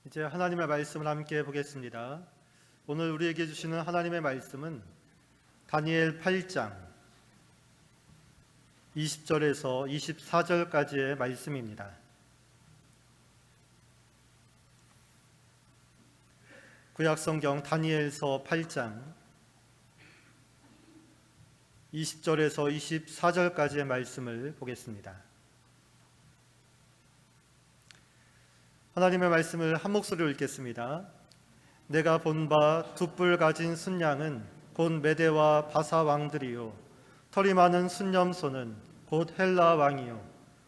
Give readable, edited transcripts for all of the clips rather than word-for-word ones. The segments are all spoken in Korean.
이제 하나님의 말씀을 함께 보겠습니다. 오늘 우리에게 주시는 하나님의 말씀은 다니엘 8장 20절에서 24절까지의 말씀입니다. 구약성경 다니엘서 8장 20절에서 24절까지의 말씀을 보겠습니다. 하나님의 말씀을 한 목소리로 읽겠습니다. 내가 본 바 두 뿔 가진 순양은 곧 메대와 바사 왕들이요 털이 많은 순념소는 곧 헬라 왕이요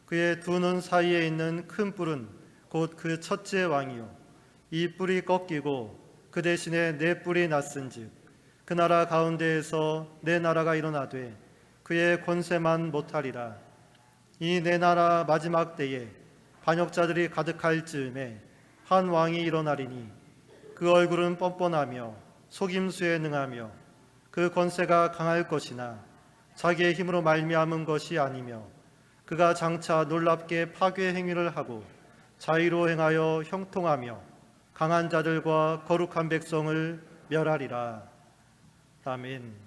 그의 두 눈 사이에 있는 큰 뿔은 곧 그 첫째 왕이요 이 뿔이 꺾이고 그 대신에 네 뿔이 났은즉 그 나라 가운데에서 네 나라가 일어나되 그의 권세만 못하리라. 이 네 나라 마지막 때에 반역자들이 가득할 즈음에 한 왕이 일어나리니 그 얼굴은 뻔뻔하며 속임수에 능하며 그 권세가 강할 것이나 자기의 힘으로 말미암은 것이 아니며 그가 장차 놀랍게 파괴 행위를 하고 자의로 행하여 형통하며 강한 자들과 거룩한 백성을 멸하리라. 아멘.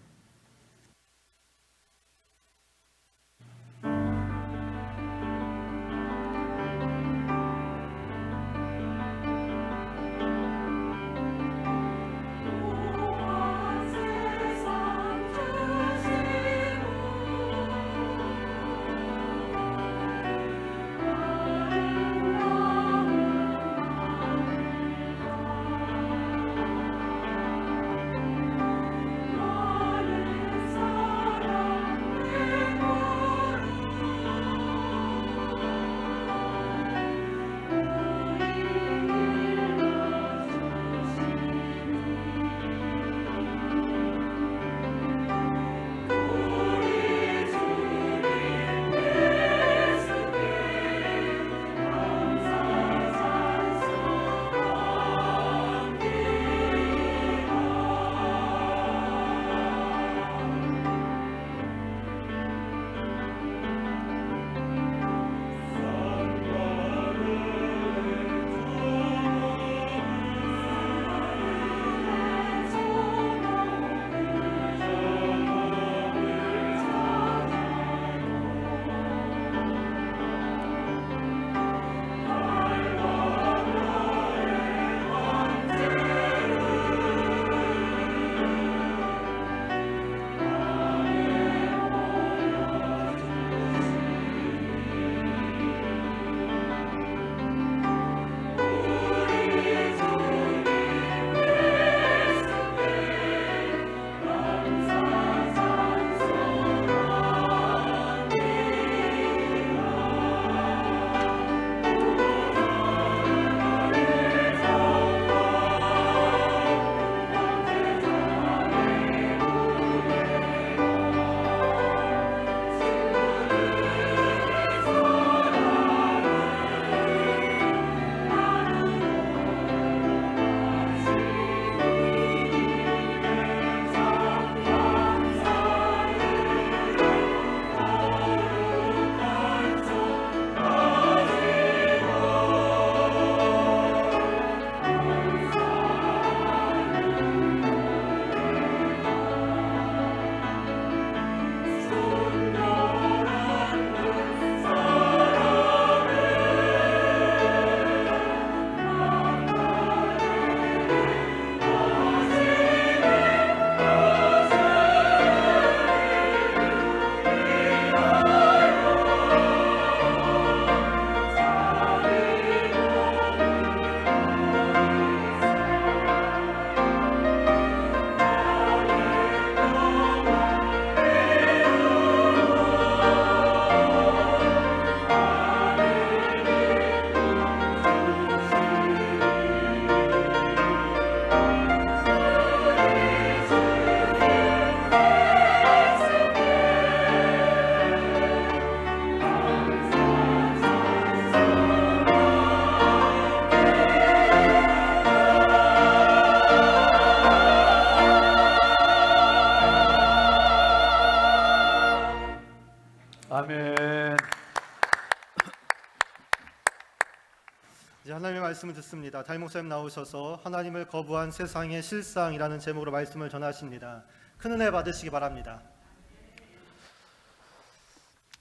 말씀을 듣습니다. 담임 목사님 나오셔서 하나님을 거부한 세상의 실상이라는 제목으로 말씀을 전하십니다. 큰 은혜 받으시기 바랍니다.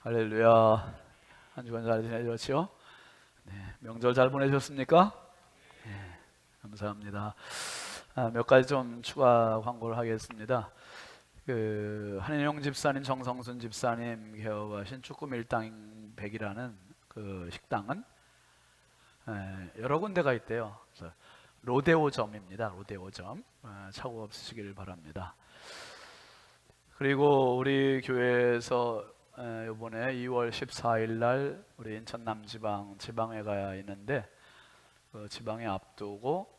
할렐루야. 한 주간 잘 지내셨죠? 네, 명절 잘 보내셨습니까? 네, 감사합니다. 몇 가지 좀 추가 광고를 하겠습니다. 한인용 집사님, 정성순 집사님 개업하신 축구 밀당 100이라는 그 식당은 여러 군데가 있대요. 그래서 로데오점입니다. 로데오점. 착오 없으시길 바랍니다. 그리고 우리 교회에서 이번에 2월 14일 날 우리 인천 남지방 지방회가 있는데 그 지방회 앞두고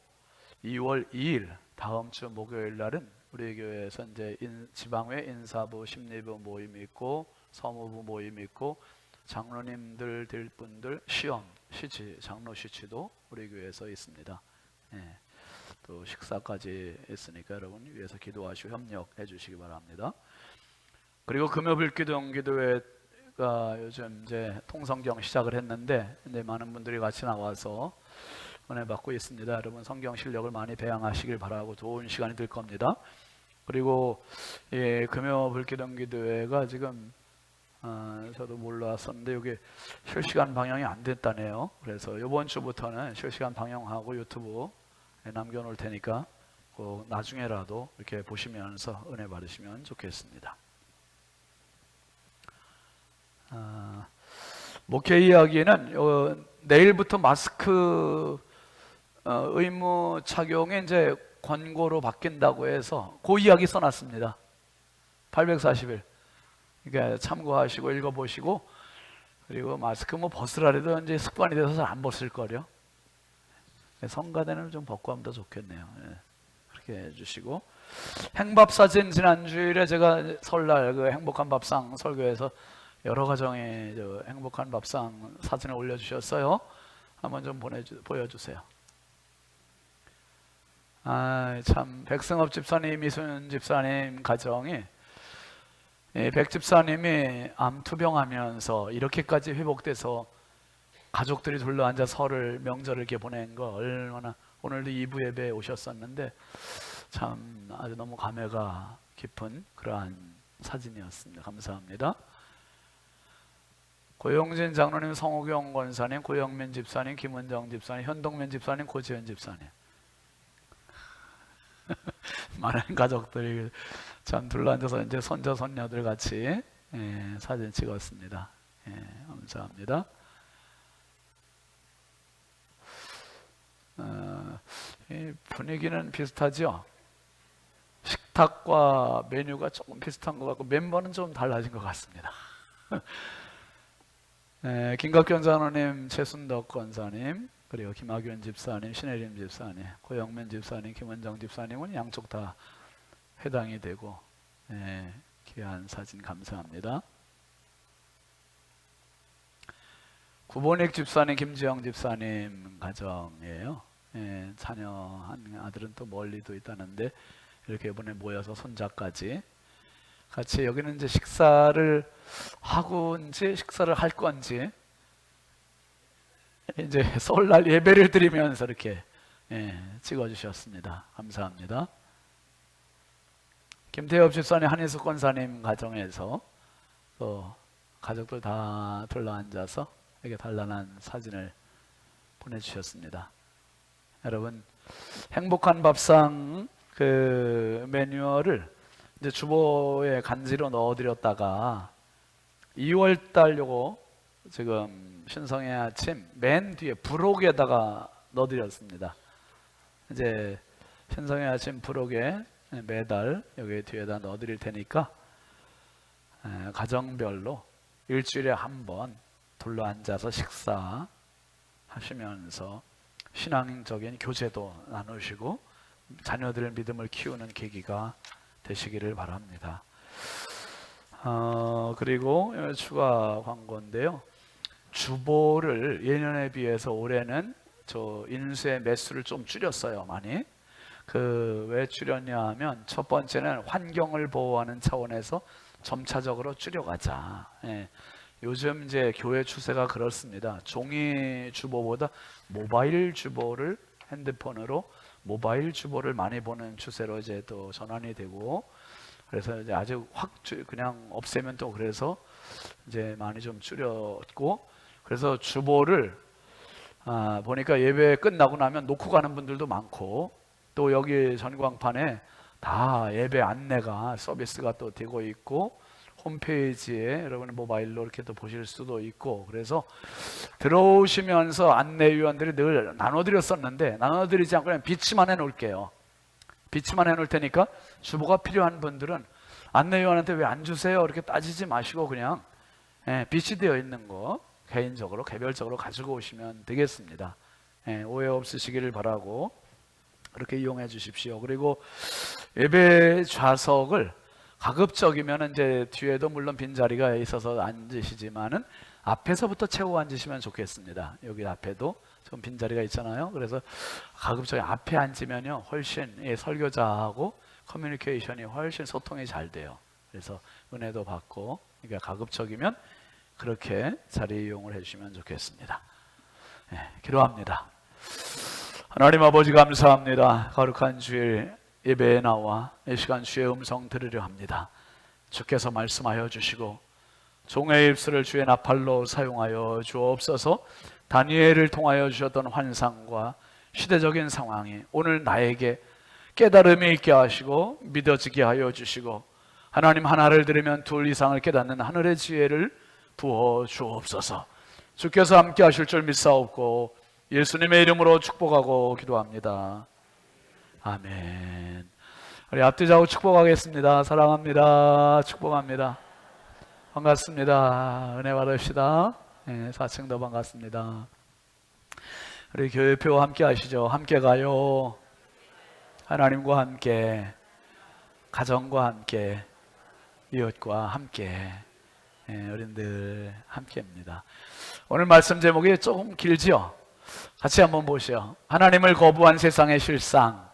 2월 2일 다음 주 목요일 날은 우리 교회에서 이제 지방회 인사부 심리부 모임이 있고 서무부 모임이 있고 장로님들 될 분들 시험 시치 장로 시치도 우리 교회에서 있습니다. 예, 또 식사까지 있으니까 여러분 위해서 기도하시고 협력해 주시기 바랍니다. 그리고 금요일기도 기도회가 요즘 이제 통성경 시작을 했는데 이제 많은 분들이 같이 나와서 은혜 받고 있습니다. 여러분 성경 실력을 많이 배양하시길 바라고 좋은 시간이 될 겁니다. 그리고 금요일기도 기도회가 지금 저도 몰랐었는데 여기 실시간 방영이 안 됐다네요. 그래서 이번 주부터는 실시간 방영하고 유튜브에 남겨놓을 테니까 꼭 나중에라도 이렇게 보시면서 은혜 받으시면 좋겠습니다. 목회 이야기는 내일부터 마스크 의무 착용이 이제 권고로 바뀐다고 해서 그 이야기 써놨습니다. 840일. 그러니까 참고하시고 읽어보시고 그리고 마스크 뭐 벗으라 해도 이제 습관이 돼서 잘 안 벗을 거려. 성가대는 좀 벗고 하면 더 좋겠네요. 그렇게 해주시고 행밥사진 지난주일에 제가 설날 그 행복한 밥상 설교에서 여러 가정의 행복한 밥상 사진을 올려주셨어요. 한번 좀 보여주세요. 참 백승업 집사님, 이순 집사님 가정이 백 집사님이 암 투병하면서 이렇게까지 회복돼서 가족들이 둘러앉아 설을 명절을 이렇게 보낸 거 얼마나 오늘도 2부 예배에 오셨었는데 참 아주 너무 감회가 깊은 그러한 사진이었습니다. 감사합니다. 고영진 장로님, 성호경 권사님, 고영민 집사님, 김은정 집사님, 현동민 집사님, 고지현 집사님 많은 가족들이 참 둘러앉아서 이제 손자 손녀들 같이 사진 찍었습니다. 감사합니다. 분위기는 비슷하죠? 식탁과 메뉴가 조금 비슷한 것 같고 멤버는 좀 달라진 것 같습니다. 김갑견 장로님, 최순덕 권사님, 그리고 김학윤 집사님, 신혜림 집사님, 고영민 집사님, 김원정 집사님은 양쪽 다 해당이 되고 귀한 사진 감사합니다. 구본익 집사님, 김지영 집사님 가정이에요. 자녀 한 아들은 또 멀리도 있다는데 이렇게 이번에 모여서 손자까지 같이 여기는 이제 식사를 하고인지 식사를 할 건지 이제 설날 예배를 드리면서 이렇게 찍어주셨습니다. 감사합니다. 김태엽 집사님, 한희숙 권사님 가정에서 또 가족들 다 둘러앉아서 이렇게 단란한 사진을 보내주셨습니다. 여러분 행복한 밥상 그 매뉴얼을 이제 주보에 간지로 넣어드렸다가 2월달 요거 지금 신성의 아침 맨 뒤에 부록에다가 넣어드렸습니다. 이제 신성의 아침 부록에 매달 여기 뒤에다 넣어드릴 테니까 가정별로 일주일에 한 번 둘러앉아서 식사하시면서 신앙적인 교제도 나누시고 자녀들의 믿음을 키우는 계기가 되시기를 바랍니다. 그리고 추가 광고인데요. 주보를 예년에 비해서 올해는 저 인쇄 매수를 좀 줄였어요. 많이. 왜 줄였냐 하면 첫 번째는 환경을 보호하는 차원에서 점차적으로 줄여가자. 요즘 이제 교회 추세가 그렇습니다. 종이 주보보다 모바일 주보를 핸드폰으로 모바일 주보를 많이 보는 추세로 이제 또 전환이 되고, 그래서 이제 아주 그냥 없애면 또 그래서 이제 많이 좀 줄였고, 그래서 주보를 보니까 예배 끝나고 나면 놓고 가는 분들도 많고, 또 여기 전광판에 다 예배 안내가 서비스가 또 되고 있고, 홈페이지에 여러분 모바일로 이렇게 또 보실 수도 있고, 그래서 들어오시면서 안내위원들이 늘 나눠드렸었는데 나눠드리지 않고 그냥 비치만 해놓을게요. 비치만 해놓을 테니까 주보가 필요한 분들은 안내위원한테 왜 안 주세요? 이렇게 따지지 마시고 그냥 비치되어 있는 거 개인적으로 개별적으로 가지고 오시면 되겠습니다. 오해 없으시기를 바라고 그렇게 이용해 주십시오. 그리고 예배 좌석을 가급적이면 이제 뒤에도 물론 빈자리가 있어서 앉으시지만은 앞에서부터 채워 앉으시면 좋겠습니다. 여기 앞에도 좀 빈자리가 있잖아요. 그래서 가급적이 앞에 앉으면요 훨씬 설교자하고 커뮤니케이션이 훨씬 소통이 잘 돼요. 그래서 은혜도 받고, 그러니까 가급적이면 그렇게 자리 이용을 해주시면 좋겠습니다. 기도합니다. 하나님 아버지 감사합니다. 거룩한 주일 예배에 나와 이 시간 주의 음성 들으려 합니다. 주께서 말씀하여 주시고 종의 입술을 주의 나팔로 사용하여 주옵소서. 다니엘을 통하여 주셨던 환상과 시대적인 상황이 오늘 나에게 깨달음이 있게 하시고 믿어지게 하여 주시고, 하나님 하나를 들으면 둘 이상을 깨닫는 하늘의 지혜를 부어 주옵소서. 주께서 함께 하실 줄 믿사옵고 예수님의 이름으로 축복하고 기도합니다. 아멘. 우리 앞뒤자고 축복하겠습니다. 사랑합니다. 축복합니다. 반갑습니다. 은혜 받읍시다. 4층도 반갑습니다. 우리 교회표 함께 하시죠. 함께 가요. 하나님과 함께, 가정과 함께, 이웃과 함께, 어린들 함께입니다. 오늘 말씀 제목이 조금 길지요? 같이 한번 보시죠. 하나님을 거부한 세상의 실상.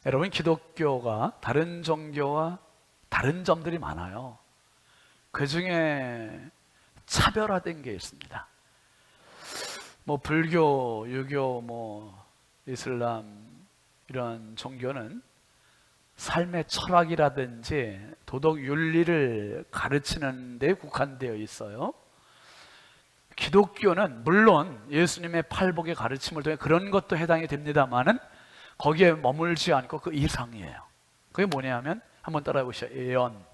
여러분, 기독교가 다른 종교와 다른 점들이 많아요. 그 중에 차별화된 게 있습니다. 뭐 불교, 유교, 뭐 이슬람 이런 종교는 삶의 철학이라든지 도덕 윤리를 가르치는 데 국한되어 있어요. 기독교는 물론 예수님의 팔복의 가르침을 통해 그런 것도 해당이 됩니다만은 거기에 머물지 않고 그 이상이에요. 그게 뭐냐면 한번 따라해 보시죠. 예언.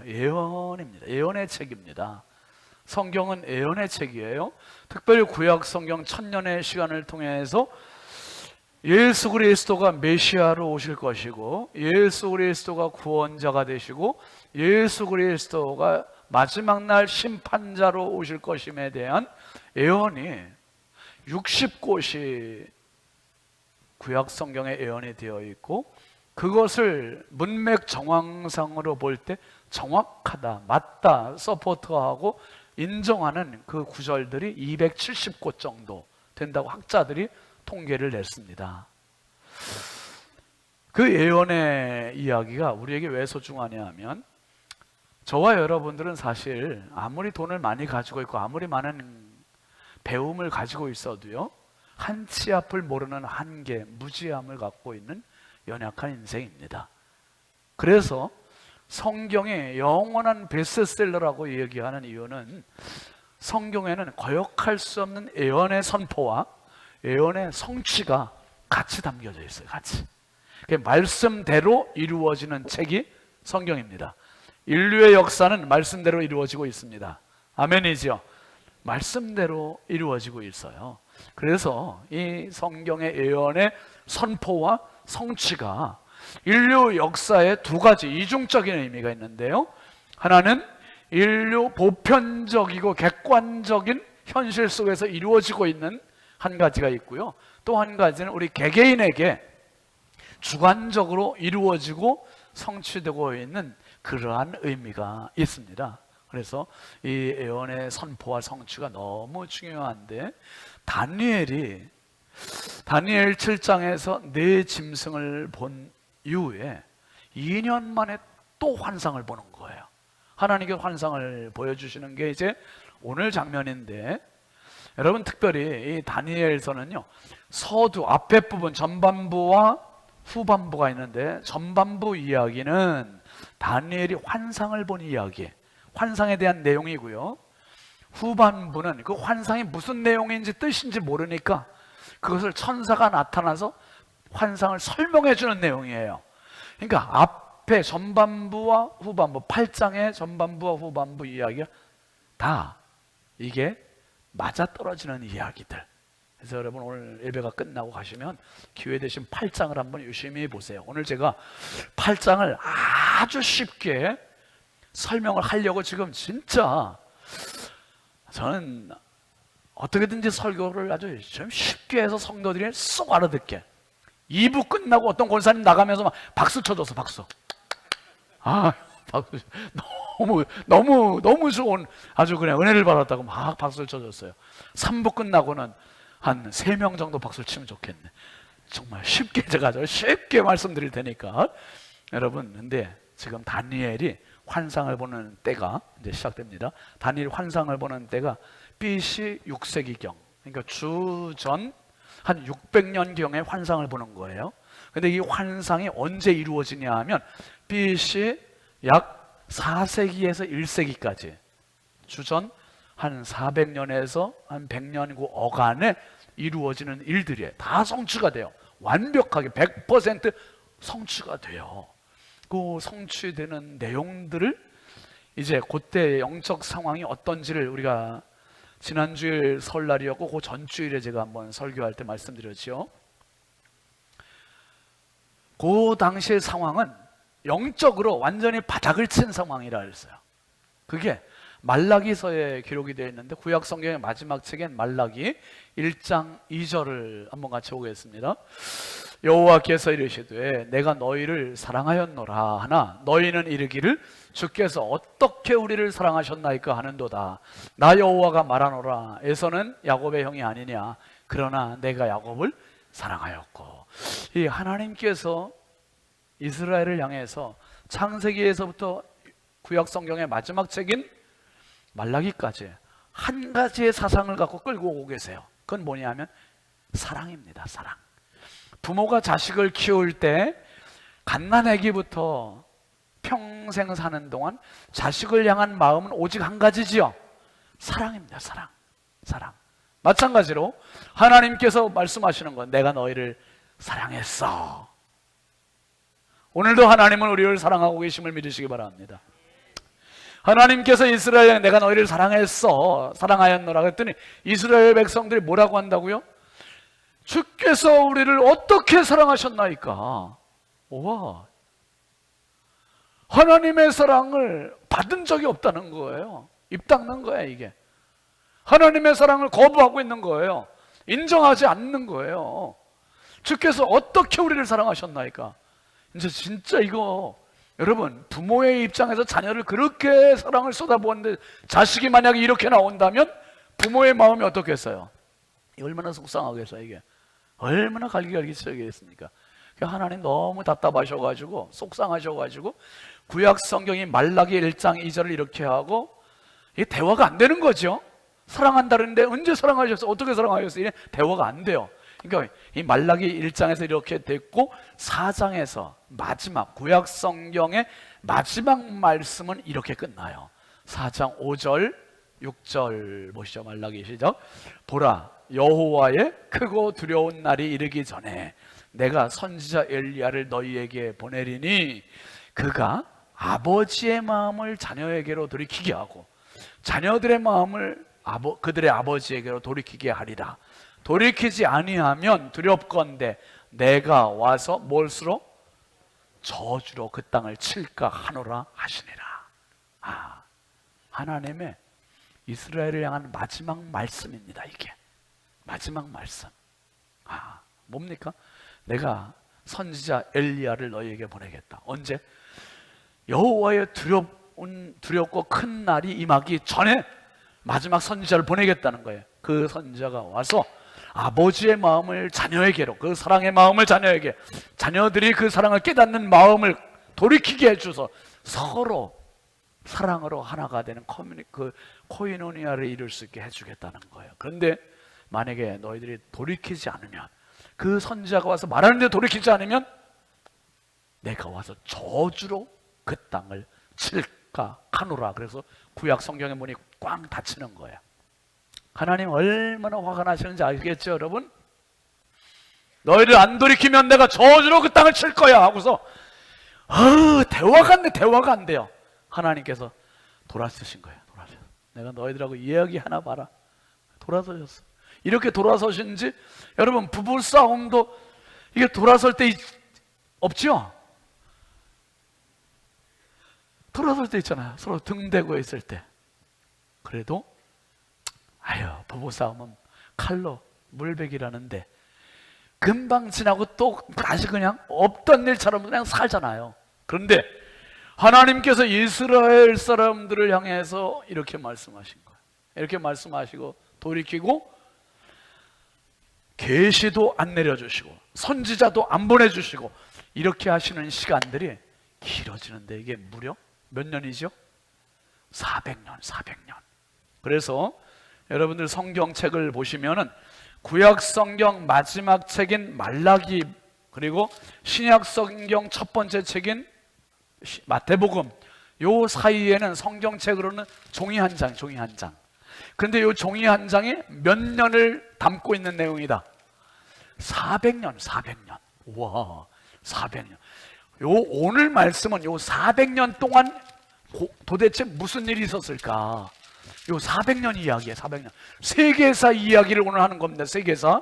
예언입니다. 예언의 책입니다. 성경은 예언의 책이에요. 특별히 구약 성경 1000년의 시간을 통해서 예수 그리스도가 메시아로 오실 것이고, 예수 그리스도가 구원자가 되시고, 예수 그리스도가 마지막 날 심판자로 오실 것임에 대한 예언이 60곳이 구약 성경에 예언이 되어 있고, 그것을 문맥 정황상으로 볼 때 정확하다, 맞다, 서포트하고 인정하는 그 구절들이 270곳 정도 된다고 학자들이 통계를 냈습니다. 그 예언의 이야기가 우리에게 왜 소중하냐 하면, 저와 여러분들은 사실 아무리 돈을 많이 가지고 있고 아무리 많은 배움을 가지고 있어도요, 한 치 앞을 모르는 한계, 무지함을 갖고 있는 연약한 인생입니다. 그래서 성경의 영원한 베스트셀러라고 얘기하는 이유는 성경에는 거역할 수 없는 예언의 선포와 예언의 성취가 같이 담겨져 있어요. 같이. 말씀대로 이루어지는 책이 성경입니다. 인류의 역사는 말씀대로 이루어지고 있습니다. 아멘이죠? 말씀대로 이루어지고 있어요. 그래서 이 성경의 예언의 선포와 성취가 인류 역사에 두 가지 이중적인 의미가 있는데요, 하나는 인류 보편적이고 객관적인 현실 속에서 이루어지고 있는 한 가지가 있고요, 또 한 가지는 우리 개개인에게 주관적으로 이루어지고 성취되고 있는 그러한 의미가 있습니다. 그래서 이 예언의 선포와 성취가 너무 중요한데, 다니엘 7장에서 네 짐승을 본 이후에 2년 만에 또 환상을 보는 거예요. 하나님께 환상을 보여주시는 게 이제 오늘 장면인데, 여러분 특별히 이 다니엘서는요, 서두 앞에 부분 전반부와 후반부가 있는데, 전반부 이야기는 다니엘이 환상을 본 이야기, 환상에 대한 내용이고요. 후반부는 그 환상이 무슨 내용인지 뜻인지 모르니까 그것을 천사가 나타나서 환상을 설명해 주는 내용이에요. 그러니까 앞에 전반부와 후반부, 8장의 전반부와 후반부 이야기가 다 이게 맞아떨어지는 이야기들. 그래서 여러분 오늘 예배가 끝나고 가시면 기회 되신 8장을 한번 유심히 보세요. 오늘 제가 8장을 아주 쉽게 설명을 하려고 지금 진짜 저는 어떻게든지 설교를 아주 좀 쉽게 해서 성도들이 쏙 알아듣게. 2부 끝나고 어떤 권사님 나가면서 막 박수 쳐줬어. 박수. 박수. 너무 좋은 아주 그냥 은혜를 받았다고 막 박수를 쳐줬어요. 3부 끝나고는 한 3명 정도 박수를 치면 좋겠네. 정말 쉽게 제가 아주 쉽게 말씀드릴 테니까. 여러분, 근데 지금 다니엘이 환상을 보는 때가 이제 시작됩니다. 다니엘 환상을 보는 때가 BC 6세기경, 그러니까 주전 한 600년경에 환상을 보는 거예요. 근데 이 환상이 언제 이루어지냐 하면 BC 약 4세기에서 1세기까지 주전 한 400년에서 한 100년 그 어간에 이루어지는 일들이에요. 다 성취가 돼요. 완벽하게 100% 성취가 돼요. 그 성취되는 내용들을 이제 그때 영적 상황이 어떤지를 우리가 지난주일 설날이었고 그 전주일에 제가 한번 설교할 때 말씀드렸죠. 그 당시의 상황은 영적으로 완전히 바닥을 친 상황이라 했어요. 그게 말라기서에 기록이 되어 있는데 구약 성경의 마지막 책인 말라기 1장 2절을 한번 같이 보겠습니다. 여호와께서 이르시되 내가 너희를 사랑하였노라 하나 너희는 이르기를 주께서 어떻게 우리를 사랑하셨나이까 하는도다. 나 여호와가 말하노라 에서는 야곱의 형이 아니냐 그러나 내가 야곱을 사랑하였고. 이 하나님께서 이스라엘을 향해서 창세기에서부터 구약 성경의 마지막 책인 말라기까지 한 가지의 사상을 갖고 끌고 오고 계세요. 그건 뭐냐면 사랑입니다. 사랑. 부모가 자식을 키울 때 갓난아기부터 평생 사는 동안 자식을 향한 마음은 오직 한 가지지요. 사랑입니다. 사랑. 사랑. 마찬가지로 하나님께서 말씀하시는 건 내가 너희를 사랑했어. 오늘도 하나님은 우리를 사랑하고 계심을 믿으시기 바랍니다. 하나님께서 이스라엘에 내가 너희를 사랑했어, 사랑하였노라 그랬더니 이스라엘 백성들이 뭐라고 한다고요? 주께서 우리를 어떻게 사랑하셨나이까. 와, 하나님의 사랑을 받은 적이 없다는 거예요. 입 닦는 거야 이게. 하나님의 사랑을 거부하고 있는 거예요. 인정하지 않는 거예요. 주께서 어떻게 우리를 사랑하셨나이까. 이제 진짜 이거 여러분 부모의 입장에서 자녀를 그렇게 사랑을 쏟아부었는데 자식이 만약에 이렇게 나온다면 부모의 마음이 어떻겠어요? 얼마나 속상하겠어요. 이게 얼마나 갈기갈기하겠습니까? 하나님 너무 답답하셔가지고 속상하셔가지고 구약 성경이 말라기 1장 2절을 이렇게 하고 이게 대화가 안 되는 거죠. 사랑한다는데 언제 사랑하셨어요? 어떻게 사랑하셨어요? 이게 대화가 안 돼요. 그러니까 이 말라기 1장에서 이렇게 됐고 4장에서 마지막 구약 성경의 마지막 말씀은 이렇게 끝나요. 4장 5절 6절 보시죠. 말라기 시작. 보라 여호와의 크고 두려운 날이 이르기 전에 내가 선지자 엘리야를 너희에게 보내리니 그가 아버지의 마음을 자녀에게로 돌이키게 하고 자녀들의 마음을 그들의 아버지에게로 돌이키게 하리라. 돌이키지 아니하면 두렵건대 내가 와서 뭘수로 저주로 그 땅을 칠까 하노라 하시니라. 하나님의 이스라엘을 향한 마지막 말씀입니다. 이게 마지막 말씀. 뭡니까? 내가 선지자 엘리야를 너희에게 보내겠다. 언제? 여호와의 두렵고 큰 날이 임하기 전에 마지막 선지자를 보내겠다는 거예요. 그 선지자가 와서 아버지의 마음을 자녀에게로, 그 사랑의 마음을 자녀에게, 자녀들이 그 사랑을 깨닫는 마음을 돌이키게 해줘서 서로 사랑으로 하나가 되는 코이노니아를 이룰 수 있게 해주겠다는 거예요. 그런데 만약에 너희들이 돌이키지 않으면, 그 선지자가 와서 말하는데 돌이키지 않으면 내가 와서 저주로 그 땅을 칠까 하노라. 그래서 구약 성경의 문이 꽝 닫히는 거예요. 하나님 얼마나 화가 나시는지 알겠죠, 여러분? 너희들 안 돌이키면 내가 저주로 그 땅을 칠 거야 하고서 대화가 안 돼요. 하나님께서 돌아서신 거예요. 내가 너희들하고 이야기하나 봐라. 돌아서셨어. 이렇게 돌아서신지, 여러분 부부 싸움도 이게 돌아설 때 없죠? 돌아설 때 있잖아요. 서로 등 대고 있을 때. 그래도 부부 싸움은 칼로 물베기라는데 금방 지나고 또 다시 그냥 없던 일처럼 그냥 살잖아요. 그런데 하나님께서 이스라엘 사람들을 향해서 이렇게 말씀하신 거예요. 이렇게 말씀하시고 돌이키고 계시도 안 내려주시고 선지자도 안 보내주시고 이렇게 하시는 시간들이 길어지는데, 이게 무려 몇 년이죠? 400년. 그래서 여러분들 성경책을 보시면은 구약 성경 마지막 책인 말라기, 그리고 신약 성경 첫 번째 책인 마태복음, 요 사이에는 성경책으로는 종이 한 장. 그런데 요 종이 한 장에 몇 년을 담고 있는 내용이다. 400년. 우와, 400년. 요 오늘 말씀은 요 400년 동안 도대체 무슨 일이 있었을까? 요 400년 이야기예요. 400년. 세계사 이야기를 오늘 하는 겁니다. 세계사.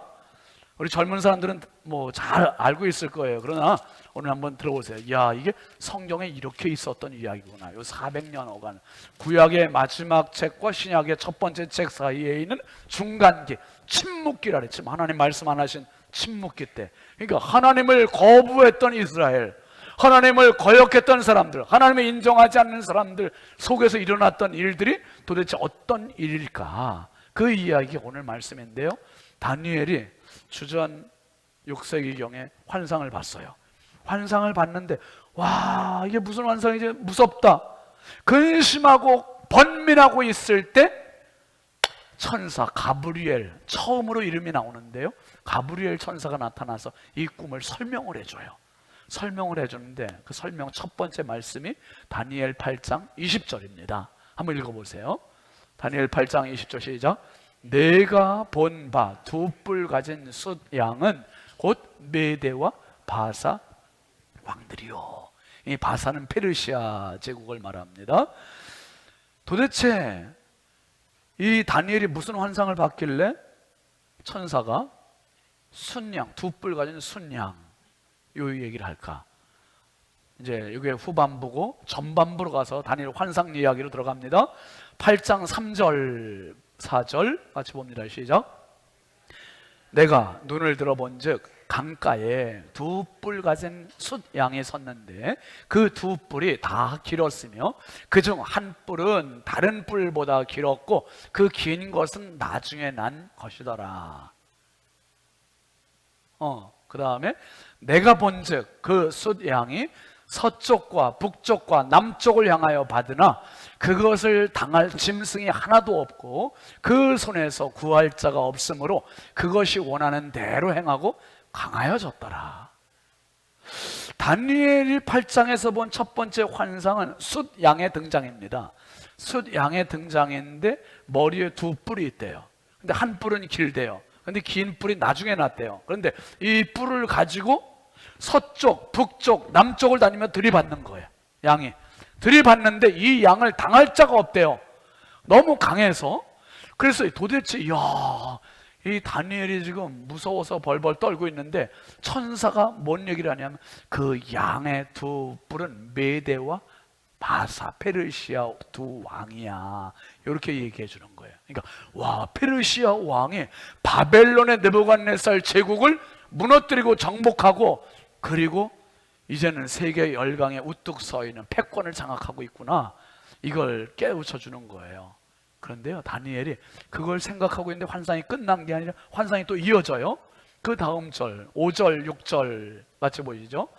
우리 젊은 사람들은 뭐 잘 알고 있을 거예요. 그러나 오늘 한번 들어보세요. 야, 이게 성경에 이렇게 있었던 이야기구나. 요 400년 어간 구약의 마지막 책과 신약의 첫 번째 책 사이에 있는 중간기, 침묵기라 그랬지. 하나님 말씀 안 하신 침묵기 때. 그러니까 하나님을 거부했던 이스라엘, 하나님을 거역했던 사람들, 하나님을 인정하지 않는 사람들 속에서 일어났던 일들이 도대체 어떤 일일까? 그 이야기가 오늘 말씀인데요. 다니엘이 주전 6세기경에 환상을 봤어요. 환상을 봤는데 와, 이게 무슨 환상이지? 무섭다. 근심하고 번민하고 있을 때 천사 가브리엘, 처음으로 이름이 나오는데요, 가브리엘 천사가 나타나서 이 꿈을 설명을 해줘요. 설명을 해주는데 그 설명 첫 번째 말씀이 다니엘 8장 20절입니다. 한번 읽어보세요. 다니엘 8장 20절 시작. 내가 본 바 두 뿔 가진 숫양은 곧 메대와 바사 왕들이요. 이 바사는 페르시아 제국을 말합니다. 도대체 이 다니엘이 무슨 환상을 봤길래 천사가 순양, 두 뿔 가진 순양 요 얘기를 할까? 이제 이게 후반부고 전반부로 가서 다니엘 환상 이야기로 들어갑니다. 8장 3절 4절 같이 봅니다. 시작. 내가 눈을 들어본즉 강가에 두 뿔 가진 숫양이 섰는데 그 두 뿔이 다 길었으며 그중 한 뿔은 다른 뿔보다 길었고 그 긴 것은 나중에 난 것이더라. 그 다음에 내가 본즉 그 숫양이 서쪽과 북쪽과 남쪽을 향하여 받으나 그것을 당할 짐승이 하나도 없고 그 손에서 구할 자가 없으므로 그것이 원하는 대로 행하고 강하여졌더라. 다니엘이 8장에서 본 첫 번째 환상은 숫양의 등장입니다. 숫양의 등장인데 머리에 두 뿔이 있대요. 근데 한 뿔은 길대요. 근데 긴 뿔이 나중에 났대요. 그런데 이 뿔을 가지고 서쪽, 북쪽, 남쪽을 다니며 들이받는 거예요. 양이 들이받는데 이 양을 당할 자가 없대요. 너무 강해서. 그래서 도대체 이 다니엘이 지금 무서워서 벌벌 떨고 있는데 천사가 뭔 얘기를 하냐면 그 양의 두 뿔은 메대와 바사, 페르시아 두 왕이야. 이렇게 얘기해 주는 거예요. 그러니까 와, 페르시아 왕이 바벨론의 느부갓네살 제국을 무너뜨리고 정복하고, 그리고 이제는 세계 열강에 우뚝 서 있는 패권을 장악하고 있구나. 이걸 깨우쳐 주는 거예요. 그런데요, 다니엘이 그걸 생각하고 있는데 환상이 끝난 게 아니라 환상이 또 이어져요. 그 다음 절 5절 6절 같이 보이죠.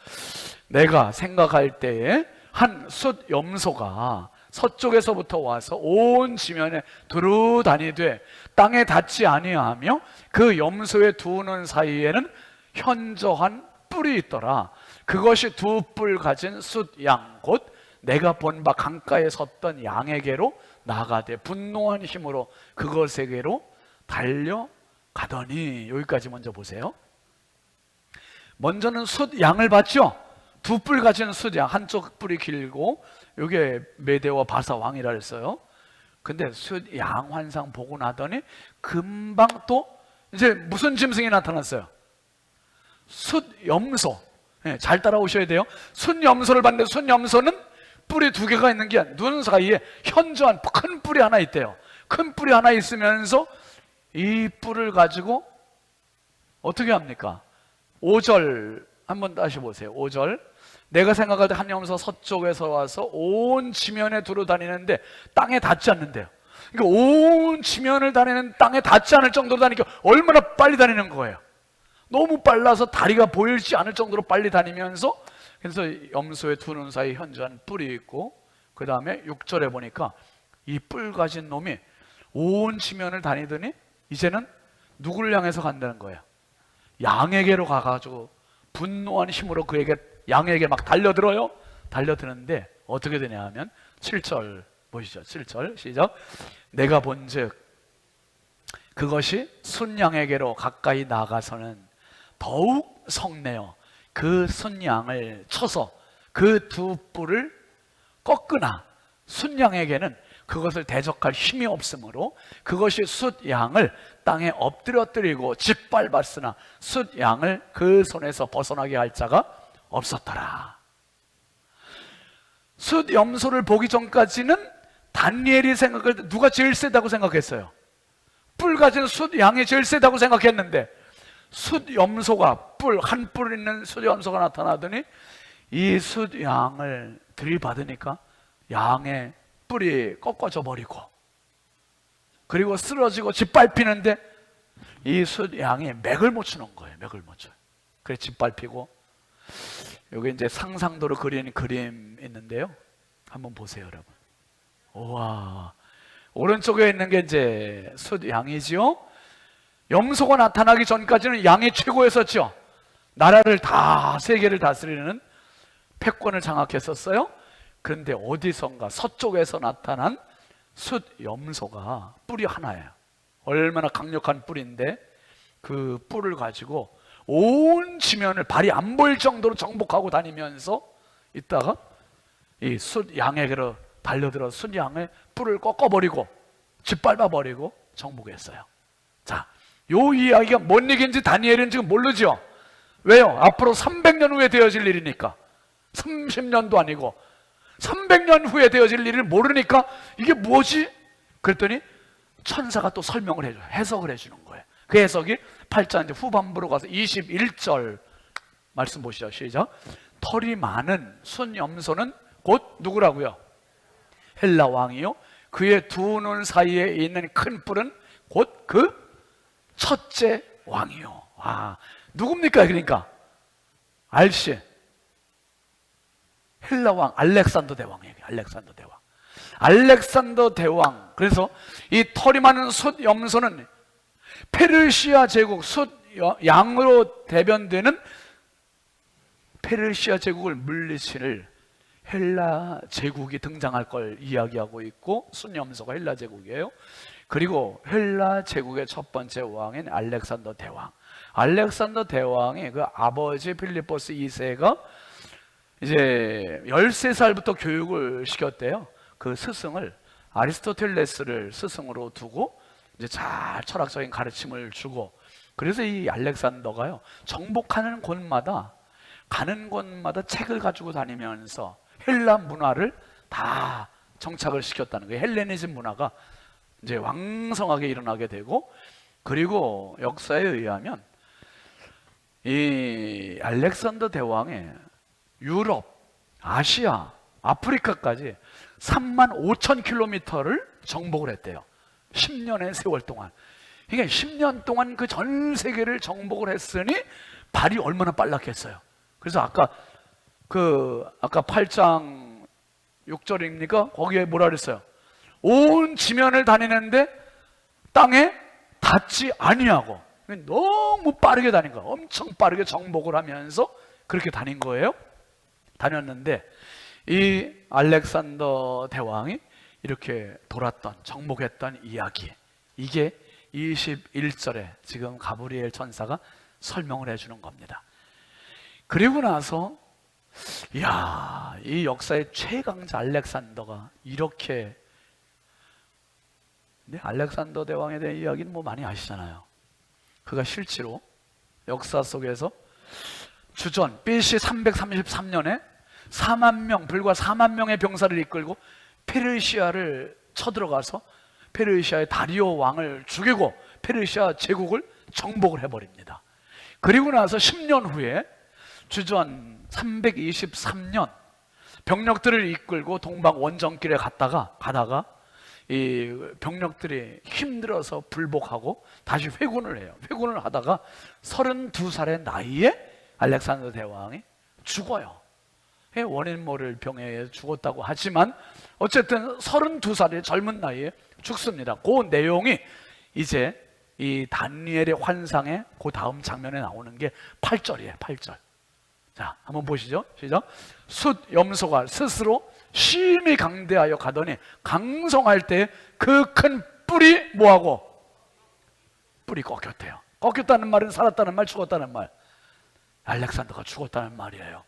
내가 생각할 때에 한 숫 염소가 서쪽에서부터 와서 온 지면에 두루 다니되 땅에 닿지 아니하며 그 염소의 두 눈 사이에는 현저한 뿔이 있더라. 그것이 두 뿔 가진 숫양 곧 내가 본 바 강가에 섰던 양에게로 나가되 분노한 힘으로 그것에게로 달려가더니. 여기까지 먼저 보세요. 먼저는 숫양을 봤죠. 두 뿔 가진 숫양, 한쪽 뿔이 길고 이게 메대와 바사 왕이라 했어요. 근데 숫양 환상 보고 나더니 금방 또 이제 무슨 짐승이 나타났어요? 숫염소. 잘 따라오셔야 돼요. 숫염소를 봤는데 숫염소는 뿔이 두 개가 있는 게 눈 사이에 현저한 큰 뿔이 하나 있대요. 큰 뿔이 하나 있으면서 이 뿔을 가지고 어떻게 합니까? 5절 한번 다시 보세요. 5절. 내가 생각할 때 한 염소 서쪽에서 와서 온 지면에 두루 다니는데 땅에 닿지 않는데요. 그러니까 온 지면을 다니는 땅에 닿지 않을 정도로 다니니까 얼마나 빨리 다니는 거예요. 너무 빨라서 다리가 보이지 않을 정도로 빨리 다니면서, 그래서 염소의 두 눈 사이 현저한 뿔이 있고, 그 다음에 6절에 보니까 이 뿔 가진 놈이 온 지면을 다니더니 이제는 누구를 향해서 간다는 거예요? 양에게로 가가지고 분노한 힘으로 그에게, 양에게 막 달려들어요. 달려드는데 어떻게 되냐 하면 7절 보시죠. 7절 시작. 내가 본즉 그것이 순양에게로 가까이 나가서는 더욱 성내어 그 순양을 쳐서 그 두 뿔을 꺾으나 순양에게는 그것을 대적할 힘이 없으므로 그것이 숫양을 땅에 엎드려뜨리고 짓밟았으나 숫양을 그 손에서 벗어나게 할 자가 없었더라. 숫염소를 보기 전까지는 다니엘이 생각할 때 누가 제일 세다고 생각했어요? 뿔 가진 숫양이 제일 세다고 생각했는데 숫염소가 한 뿔 있는 숫염소가 나타나더니 이 숫양을 들이받으니까 양의 뿔이 꺾어져 버리고 그리고 쓰러지고 짓밟히는데 이 숫양이 맥을 못 추는 거예요. 맥을 못 쳐요. 그래 짓밟히고. 여기 이제 상상도로 그린 그림 있는데요. 한번 보세요, 여러분. 우와. 오른쪽에 있는 게 이제 숫양이지요. 염소가 나타나기 전까지는 양이 최고였었죠. 나라를 다, 세계를 다스리는 패권을 장악했었어요. 그런데 어디선가 서쪽에서 나타난 숫염소가 뿔이 하나예요. 얼마나 강력한 뿔인데 그 뿔을 가지고 온 지면을 발이 안 보일 정도로 정복하고 다니면서 있다가 이 숫양에게로 달려들어 숫양의 뿔을 꺾어버리고 짓밟아버리고 정복했어요. 자, 요 이야기가 뭔 얘기인지 다니엘은 지금 모르죠. 왜요? 앞으로 300년 후에 되어질 일이니까. 30년도 아니고 300년 후에 되어질 일을 모르니까 이게 뭐지? 그랬더니 천사가 또 설명을 해줘요. 해석을 해주는 거예요. 그 해석이 8장 이제 후반부로 가서 21절 말씀 보시죠. 시작. 털이 많은 순염소는 곧 누구라고요? 헬라 왕이요. 그의 두 눈 사이에 있는 큰 뿔은 곧 그 첫째 왕이요. 와, 누굽니까? 그러니까 알씨, 헬라 왕 알렉산더 대왕이에요. 알렉산더 대왕. 알렉산더 대왕. 그래서 이 털이 많은 숫염소는 페르시아 제국, 숫양으로 대변되는 페르시아 제국을 물리칠 헬라 제국이 등장할 걸 이야기하고 있고, 숫염소가 헬라 제국이에요. 그리고 헬라 제국의 첫 번째 왕인 알렉산더 대왕. 알렉산더 대왕이 그 아버지 필리포스 2세가 이제 13살부터 교육을 시켰대요. 그 스승을, 아리스토텔레스를 스승으로 두고 이제 잘 철학적인 가르침을 주고, 그래서 이 알렉산더가요, 정복하는 곳마다, 가는 곳마다 책을 가지고 다니면서 헬라 문화를 다 정착을 시켰다는 거예요. 헬레니즘 문화가 이제 왕성하게 일어나게 되고, 그리고 역사에 의하면 이 알렉산더 대왕의 유럽, 아시아, 아프리카까지 35,000km를 정복을 했대요. 10년의 세월 동안. 그러니까 10년 동안 그 전 세계를 정복을 했으니 발이 얼마나 빨랐겠어요. 그래서 아까 8장 6절입니까? 거기에 뭐라 그랬어요? 온 지면을 다니는데 땅에 닿지 아니하고, 너무 빠르게 다닌 거야. 엄청 빠르게 정복을 하면서 그렇게 다닌 거예요. 다녔는데 이 알렉산더 대왕이 이렇게 돌았던, 정복했던 이야기, 이게 21절에 지금 가브리엘 천사가 설명을 해주는 겁니다. 그리고 나서 이야, 이 역사의 최강자 알렉산더가 이렇게, 근데 알렉산더 대왕에 대한 이야기는 뭐 많이 아시잖아요. 그가 실제로 역사 속에서 주전 BC 333년에 4만 명, 불과 4만 명의 병사를 이끌고 페르시아를 쳐들어가서 페르시아의 다리오 왕을 죽이고 페르시아 제국을 정복을 해버립니다. 그리고 나서 10년 후에 주전 323년 병력들을 이끌고 동방 원정길에 가다가 이 병력들이 힘들어서 불복하고 다시 회군을 해요. 회군을 하다가 32살의 나이에 알렉산더 대왕이 죽어요. 원인 모를 병에 의해 죽었다고 하지만 어쨌든 32살의 젊은 나이에 죽습니다. 그 내용이 이제 이 다니엘의 환상의 그 다음 장면에 나오는 게 8절이에요. 8절. 자, 한번 보시죠. 시작. 숫 염소가 스스로 심히 강대하여 가더니 강성할 때 그 큰 뿔이 뭐하고? 뿔이 꺾였대요. 꺾였다는 말은 살았다는 말, 죽었다는 말. 알렉산더가 죽었다는 말이에요.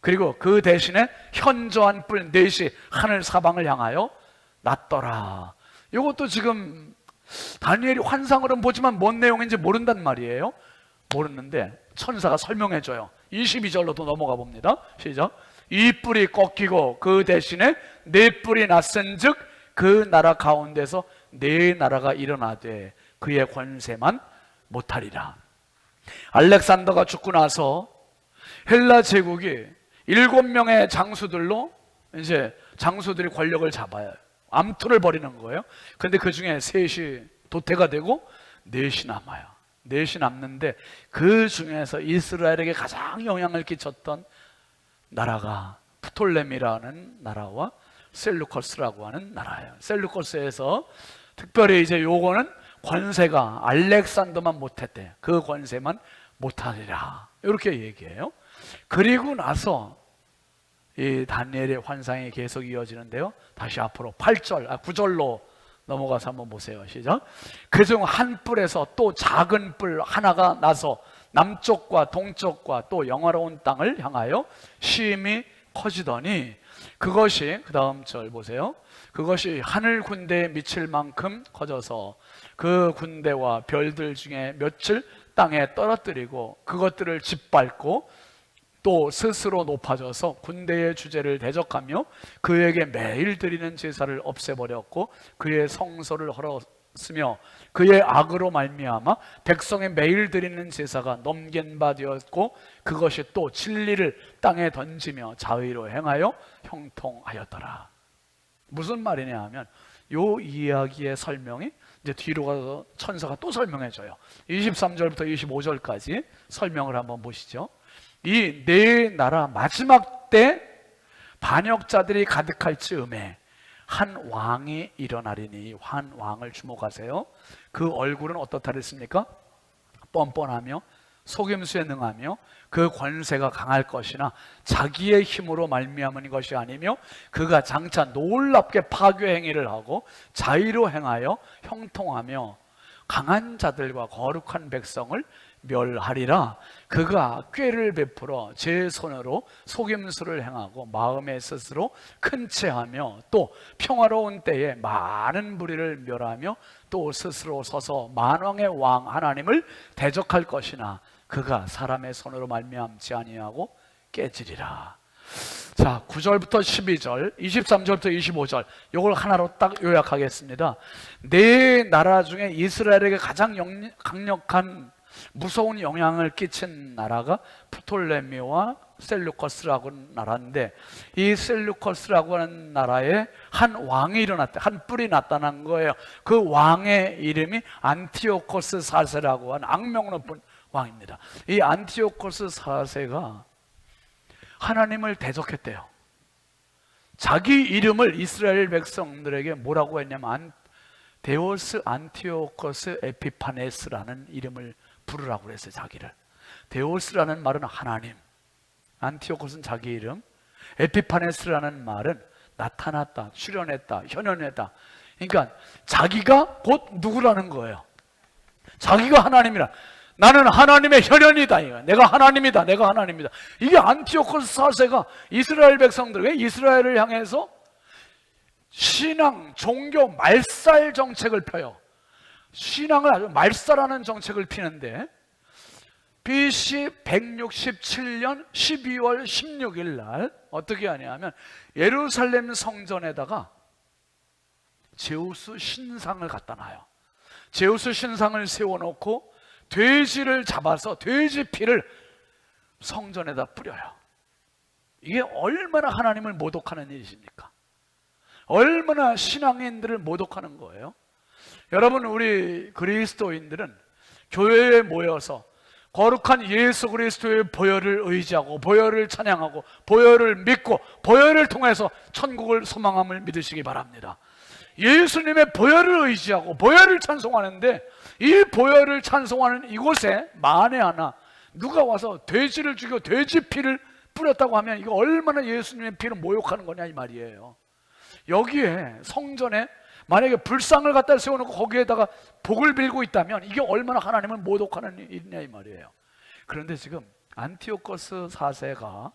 그리고 그 대신에 현저한 뿔 넷이 하늘 사방을 향하여 났더라. 이것도 지금 다니엘이 환상으로는 보지만 뭔 내용인지 모른단 말이에요. 모르는데 천사가 설명해줘요. 22절로도 넘어가 봅니다. 시작. 이 뿔이 꺾이고 그 대신에 네 뿔이 났은즉 그 나라 가운데서 네 나라가 일어나되 그의 권세만 못하리라. 알렉산더가 죽고 나서 헬라 제국이 7명의 장수들로 이제 장수들이 권력을 잡아요. 암투를 벌이는 거예요. 근데 그 중에 셋이 도태가 되고 넷이 남아요. 넷이 남는데 그 중에서 이스라엘에게 가장 영향을 끼쳤던 나라가 프톨레미라는 나라와 셀루커스라고 하는 나라예요. 셀루커스에서 특별히 이제 요거는 권세가 알렉산더만 못했대. 그 권세만 못하리라. 이렇게 얘기해요. 그리고 나서 이 다니엘의 환상이 계속 이어지는데요. 다시 앞으로 9절로 넘어가서 한번 보세요. 시작. 그중 한 뿔에서 또 작은 뿔 하나가 나서 남쪽과 동쪽과 또 영화로운 땅을 향하여 심히 커지더니 그것이, 그 다음 절 보세요. 그것이 하늘 군대에 미칠 만큼 커져서 그 군대와 별들 중에 몇을 땅에 떨어뜨리고 그것들을 짓밟고 또 스스로 높아져서 군대의 주제를 대적하며 그에게 매일 드리는 제사를 없애버렸고 그의 성소를 헐었으며 그의 악으로 말미암아 백성의 매일 드리는 제사가 넘긴 바 되었고 그것이 또 진리를 땅에 던지며 자의로 행하여 형통하였더라. 무슨 말이냐 하면 요 이야기의 설명이 이제 뒤로 가서 천사가 또 설명해줘요. 23절부터 25절까지 설명을 한번 보시죠. 이 네 나라 마지막 때 반역자들이 가득할 즈음에 한 왕이 일어나리니, 한 왕을 주목하세요. 그 얼굴은 어떻다 그랬습니까? 뻔뻔하며 속임수에 능하며 그 권세가 강할 것이나 자기의 힘으로 말미암은 것이 아니며 그가 장차 놀랍게 파괴 행위를 하고 자의로 행하여 형통하며 강한 자들과 거룩한 백성을 멸하리라. 그가 꾀를 베풀어 제 손으로 속임수를 행하고 마음에 스스로 큰 채하며 또 평화로운 때에 많은 무리를 멸하며 또 스스로 서서 만왕의 왕 하나님을 대적할 것이나 그가 사람의 손으로 말미암지 아니하고 깨지리라. 자, 9절부터 12절, 23절부터 25절 이걸 하나로 딱 요약하겠습니다. 네 나라 중에 이스라엘에게 가장 강력한 무서운 영향을 끼친 나라가 프톨레미와 셀루커스라고 하는 나라인데 이 셀루커스라고 하는 나라에 한 왕이 일어났대. 한 뿔이 나타난 거예요. 그 왕의 이름이 안티오코스 4세라고 하는 악명 높은 왕입니다. 이 안티오코스 4세가 하나님을 대적했대요. 자기 이름을 이스라엘 백성들에게 뭐라고 했냐면 데오스 안티오코스 에피파네스라는 이름을 부르라고 그랬어요. 자기를. 데오스라는 말은 하나님, 안티오코스는 자기 이름, 에피파네스라는 말은 나타났다, 출현했다, 현현했다. 그러니까 자기가 곧 누구라는 거예요. 자기가 하나님이라. 나는 하나님의 현현이다. 내가 하나님이다. 내가 하나님이다. 이게 안티오코스 4세가 이스라엘 백성들, 왜 이스라엘을 향해서 신앙, 종교 말살 정책을 펴요. 신앙을 아주 말살하는 정책을 피는데 BC 167년 12월 16일 날 어떻게 하냐면 예루살렘 성전에다가 제우스 신상을 갖다 놔요. 제우스 신상을 세워놓고 돼지를 잡아서 돼지 피를 성전에다 뿌려요. 이게 얼마나 하나님을 모독하는 일이십니까? 얼마나 신앙인들을 모독하는 거예요. 여러분, 우리 그리스도인들은 교회에 모여서 거룩한 예수 그리스도의 보혈을 의지하고 보혈을 찬양하고 보혈을 믿고 보혈을 통해서 천국을 소망함을 믿으시기 바랍니다. 예수님의 보혈을 의지하고 보혈을 찬송하는데 이 보혈을 찬송하는 이곳에 만에 하나 누가 와서 돼지를 죽여 돼지 피를 뿌렸다고 하면 이거 얼마나 예수님의 피를 모욕하는 거냐 이 말이에요. 여기에 성전에 만약에 불상을 갖다 세워놓고 거기에다가 복을 빌고 있다면 이게 얼마나 하나님을 모독하는 일이냐 이 말이에요. 그런데 지금 안티오코스 4세가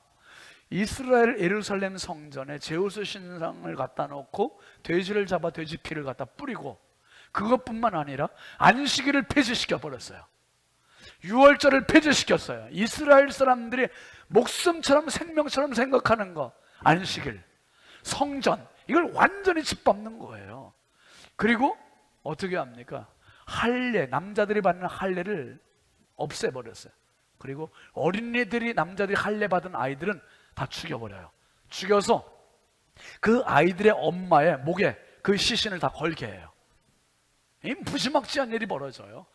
이스라엘 예루살렘 성전에 제우스 신상을 갖다 놓고 돼지를 잡아 돼지 피를 갖다 뿌리고 그것뿐만 아니라 안식일을 폐지시켜 버렸어요. 유월절을 폐지시켰어요. 이스라엘 사람들이 목숨처럼 생명처럼 생각하는 거, 안식일, 성전, 이걸 완전히 짓밟는 거예요. 그리고 어떻게 합니까? 할례, 남자들이 받는 할례를 없애버렸어요. 그리고 어린이들이, 남자들이 할례 받은 아이들은 다 죽여버려요. 죽여서 그 아이들의 엄마의 목에 그 시신을 다 걸게 해요. 이 무지막지한 일이 벌어져요.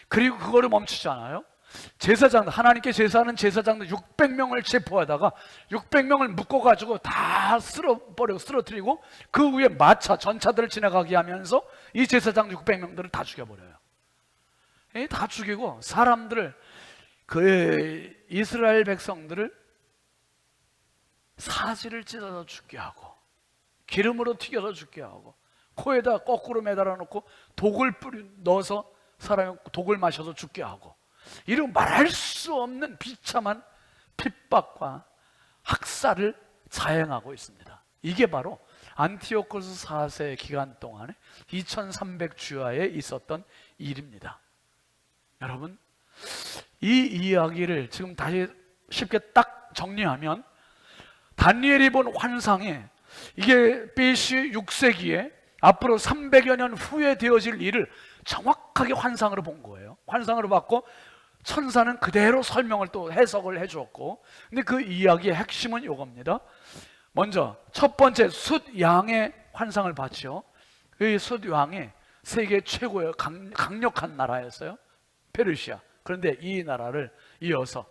그리고 그거를 멈추지 않아요. 제사장, 하나님께 제사하는 제사장들 600명을 체포하다가 600명을 묶어가지고 다 쓰러뜨리고 그 위에 마차, 전차들을 지나가게 하면서 이 제사장 600명들을 다 죽여버려요. 다 죽이고 사람들을, 그 이스라엘 백성들을 사지를 찢어서 죽게 하고 기름으로 튀겨서 죽게 하고 코에다 거꾸로 매달아 놓고 독을 넣어서 사람이 독을 마셔서 죽게 하고, 이런 말할 수 없는 비참한 핍박과 학살을 자행하고 있습니다. 이게 바로 안티오코스 4세 기간 동안에 2300주야에 있었던 일입니다. 여러분, 이 이야기를 지금 다시 쉽게 딱 정리하면 다니엘이 본 환상에 이게 BC 6세기에 앞으로 300여 년 후에 되어질 일을 정확하게 환상으로 본 거예요. 환상으로 봤고 천사는 그대로 설명을 또 해석을 해주었고, 근데 그 이야기의 핵심은 이겁니다. 먼저 첫 번째 숫양의 환상을 봤죠. 이 숫양이 세계 최고의 강력한 나라였어요. 페르시아. 그런데 이 나라를 이어서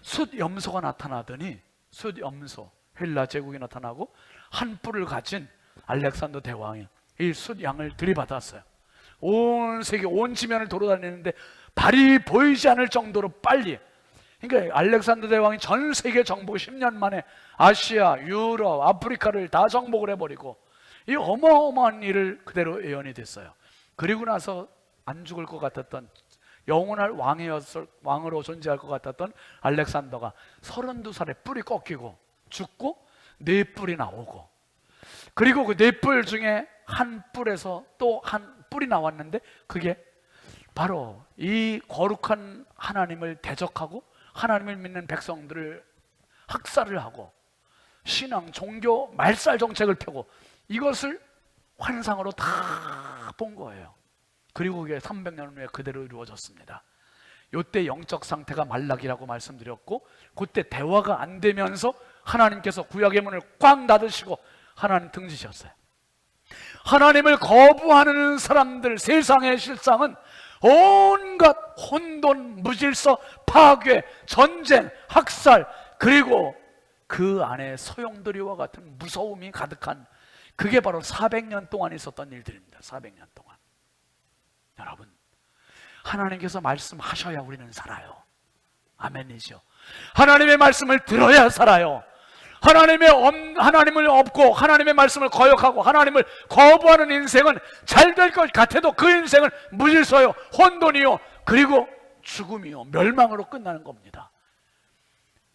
숫염소가 나타나더니 숫염소, 헬라 제국이 나타나고 한 뿔을 가진 알렉산더 대왕이 이 숫양을 들이받았어요. 온 세계, 온 지면을 돌아다니는데 발이 보이지 않을 정도로 빨리. 그러니까 알렉산더 대왕이 전 세계 정복 10년 만에 아시아, 유럽, 아프리카를 다 정복을 해버리고 이 어마어마한 일을 그대로 예언이 됐어요. 그리고 나서 안 죽을 것 같았던, 영원할 왕으로 존재할 것 같았던 알렉산더가 32살에 뿔이 꺾이고 죽고 4뿔이 나오고, 그리고 그 4뿔 중에 한 뿔에서 또 한 뿔이 나왔는데 그게 바로 이 거룩한 하나님을 대적하고 하나님을 믿는 백성들을 학살을 하고 신앙, 종교 말살 정책을 펴고 이것을 환상으로 다 본 거예요. 그리고 그게 300년 후에 그대로 이루어졌습니다. 이때 영적 상태가 말라기라고 말씀드렸고, 그때 대화가 안 되면서 하나님께서 구약의 문을 꽉 닫으시고 하나님 등지셨어요. 하나님을 거부하는 사람들, 세상의 실상은 온갖 혼돈, 무질서, 파괴, 전쟁, 학살, 그리고 그 안에 소용돌이와 같은 무서움이 가득한, 그게 바로 400년 동안 있었던 일들입니다. 400년 동안. 여러분, 하나님께서 말씀하셔야 우리는 살아요. 아멘이죠. 하나님의 말씀을 들어야 살아요. 하나님을 없고 하나님의 말씀을 거역하고 하나님을 거부하는 인생은 잘 될 것 같아도 그 인생은 무질서요, 혼돈이요, 그리고 죽음이요, 멸망으로 끝나는 겁니다.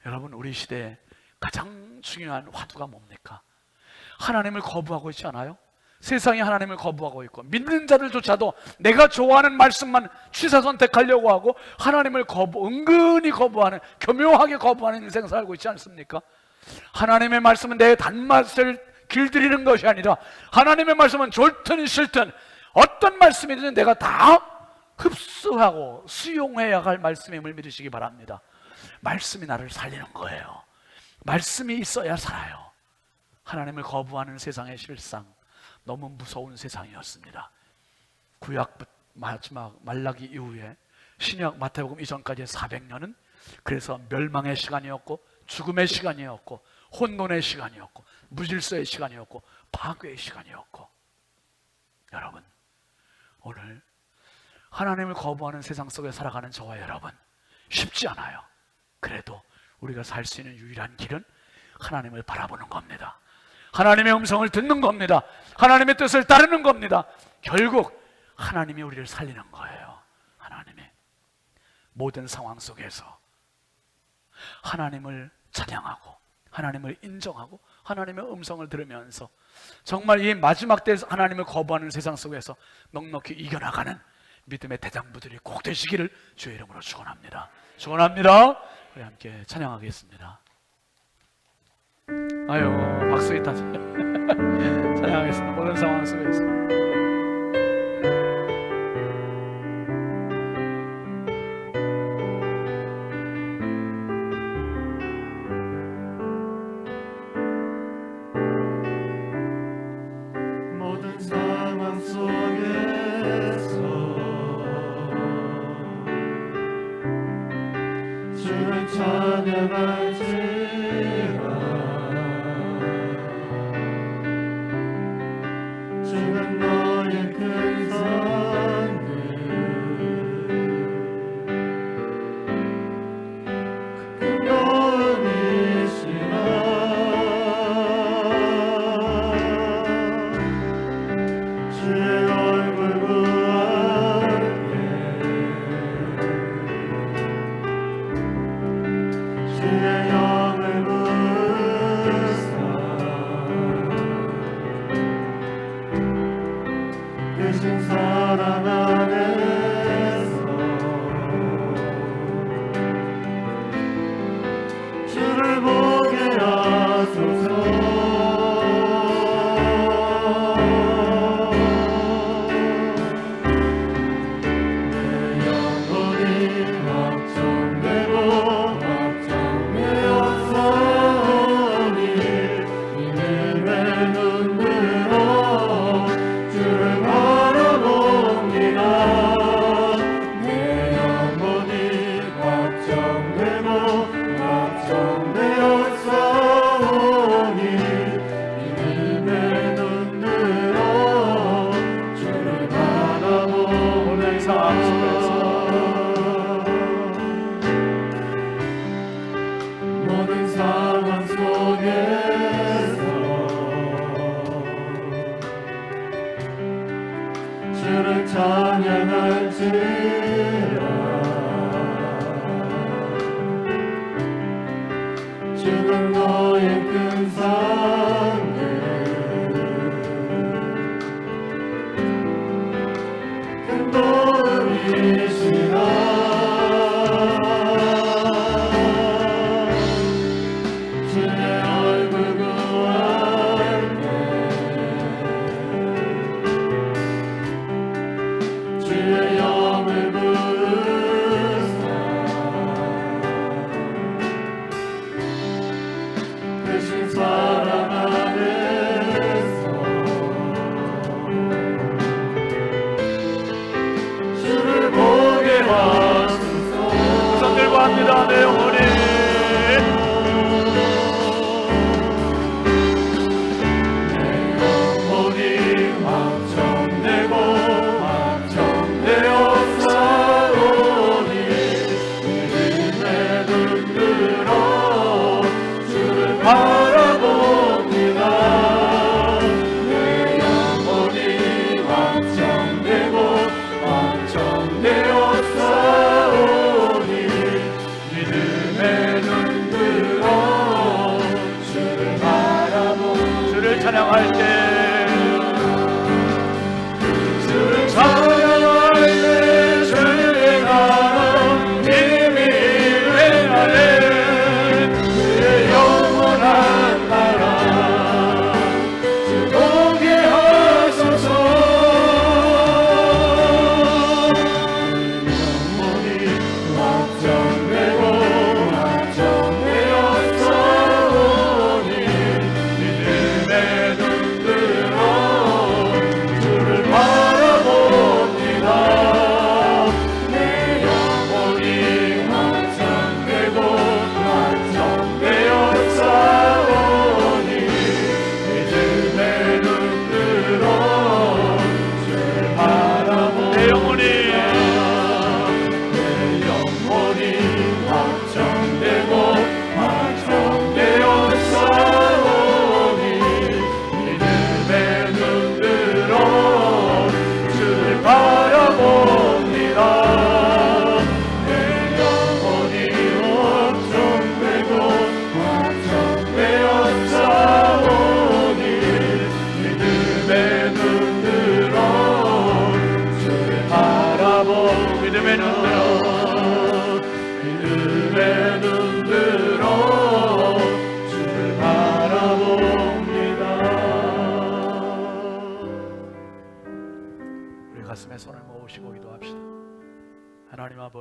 여러분, 우리 시대에 가장 중요한 화두가 뭡니까? 하나님을 거부하고 있지 않아요? 세상이 하나님을 거부하고 있고, 믿는 자들조차도 내가 좋아하는 말씀만 취사 선택하려고 하고 하나님을 은근히 거부하는, 교묘하게 거부하는 인생 살고 있지 않습니까? 하나님의 말씀은 내 단맛을 길들이는 것이 아니라, 하나님의 말씀은 좋든 싫든 어떤 말씀이든 내가 다 흡수하고 수용해야 할 말씀임을 믿으시기 바랍니다. 말씀이 나를 살리는 거예요. 말씀이 있어야 살아요. 하나님을 거부하는 세상의 실상, 너무 무서운 세상이었습니다. 구약 마지막 말라기 이후에 신약 마태복음 이전까지의 400년은 그래서 멸망의 시간이었고, 죽음의 시간이었고, 혼돈의 시간이었고, 무질서의 시간이었고, 파괴의 시간이었고. 여러분, 오늘 하나님을 거부하는 세상 속에 살아가는 저와 여러분, 쉽지 않아요. 그래도 우리가 살 수 있는 유일한 길은 하나님을 바라보는 겁니다. 하나님의 음성을 듣는 겁니다. 하나님의 뜻을 따르는 겁니다. 결국 하나님이 우리를 살리는 거예요. 하나님의 모든 상황 속에서 하나님을 찬양하고 하나님을 인정하고 하나님의 음성을 들으면서 정말 이 마지막 때에서 하나님을 거부하는 세상 속에서 넉넉히 이겨나가는 믿음의 대장부들이 꼭 되시기를 주의 이름으로 축원합니다. 축원합니다. 우리 함께 찬양하겠습니다. 아유, 박수 있다. 찬양하겠습니다. 모든 상황 속에서. 모든 상황 속에서 주를 찬양할지라. 주는 너의 큰 선을 큰 도움이시라. 주의 얼굴 구하게 주의 영을 부으사 크신 사랑 안에서 주를 보게 하소서. 내 영혼이 확정되고 확정되었사오니 믿음의 눈으로 주를 바라봅니다. 내 영혼이 확정되고 확정되었사오니 믿음의 눈으로 주를 바라보는 삶 속에서 모든 상황 속에서 주를 찬양할지라. 주는 너의 큰 상을 큰 도움이시라. 주의 얼굴 구할게 주의 영을 부으사 크신 사랑 안에서 주를 보게 하소서. 손 들고 합니다. 내 영혼이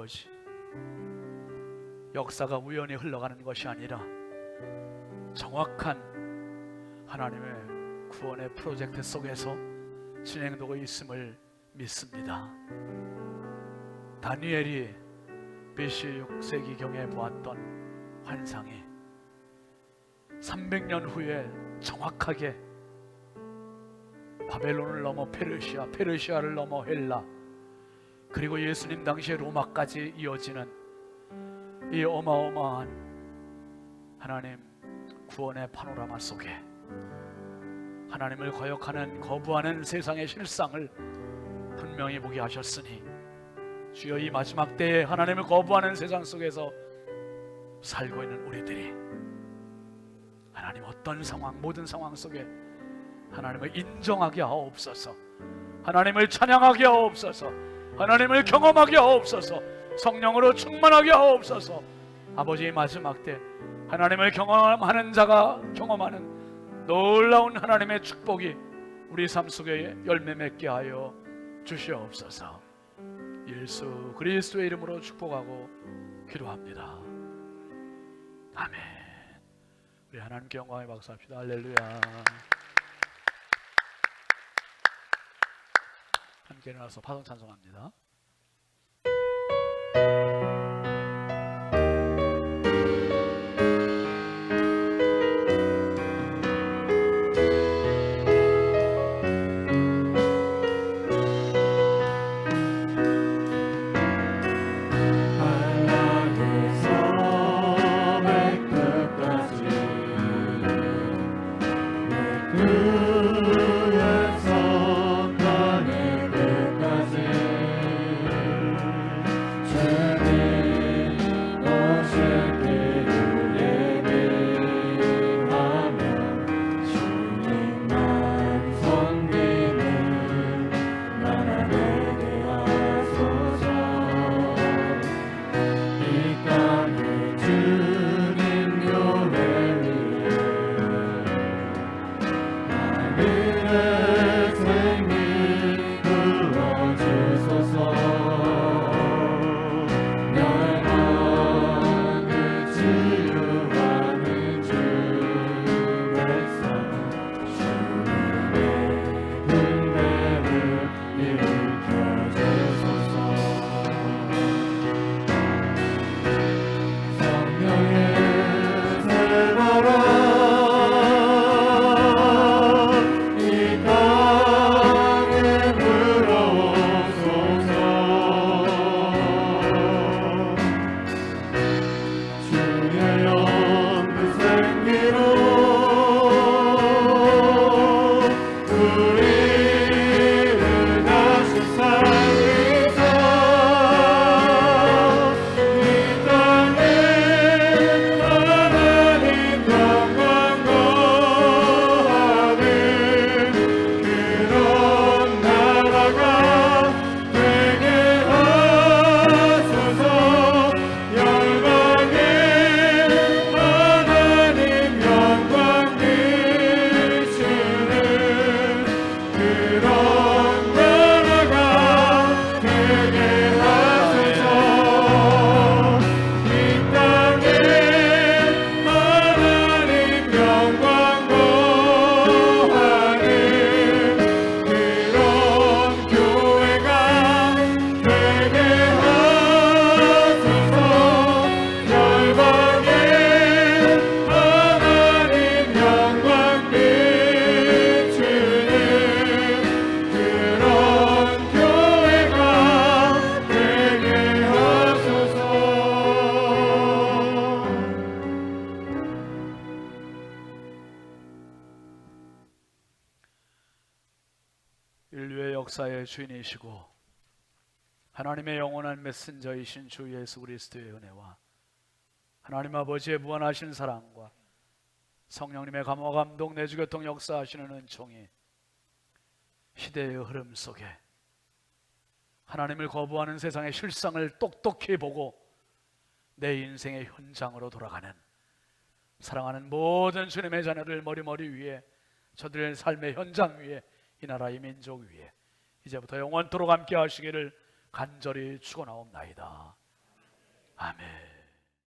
아버지, 역사가 우연히 흘러가는 것이 아니라 정확한 하나님의 구원의 프로젝트 속에서 진행되고 있음을 믿습니다. 다니엘이 BC 6세기경에 보았던 환상이 300년 후에 정확하게 바벨론을 넘어 페르시아, 페르시아를 넘어 헬라, 그리고 예수님 당시에 로마까지 이어지는 이 어마어마한 하나님 구원의 파노라마 속에 하나님을 거역하는, 거부하는 세상의 실상을 분명히 보게 하셨으니 주여, 이 마지막 때에 하나님을 거부하는 세상 속에서 살고 있는 우리들이 하나님 어떤 상황, 모든 상황 속에 하나님을 인정하게 하옵소서, 하나님을 찬양하게 하옵소서, 하나님을 경험하게 하옵소서, 성령으로 충만하게 하옵소서. 아버지, 마지막 때 하나님을 경험하는 자가 경험하는 놀라운 하나님의 축복이 우리 삶 속에 열매 맺게 하여 주시옵소서. 예수 그리스도의 이름으로 축복하고 기도합니다. 아멘. 우리 하나님께 영광의 박수합시다. 할렐루야. 함께 일어나서 파송 찬송합니다. 인류의 역사의 주인이시고 하나님의 영원한 메신저이신 주 예수 그리스도의 은혜와 하나님 아버지의 무한하신 사랑과 성령님의 감화 감동 내주 교통 역사하시는 은총이 시대의 흐름 속에 하나님을 거부하는 세상의 실상을 똑똑히 보고 내 인생의 현장으로 돌아가는 사랑하는 모든 주님의 자녀들 머리머리 위에, 저들의 삶의 현장 위에, 이 나라의 민족 위에 이제부터 영원토록 함께 하시기를 간절히 축원하옵나이다. 아멘.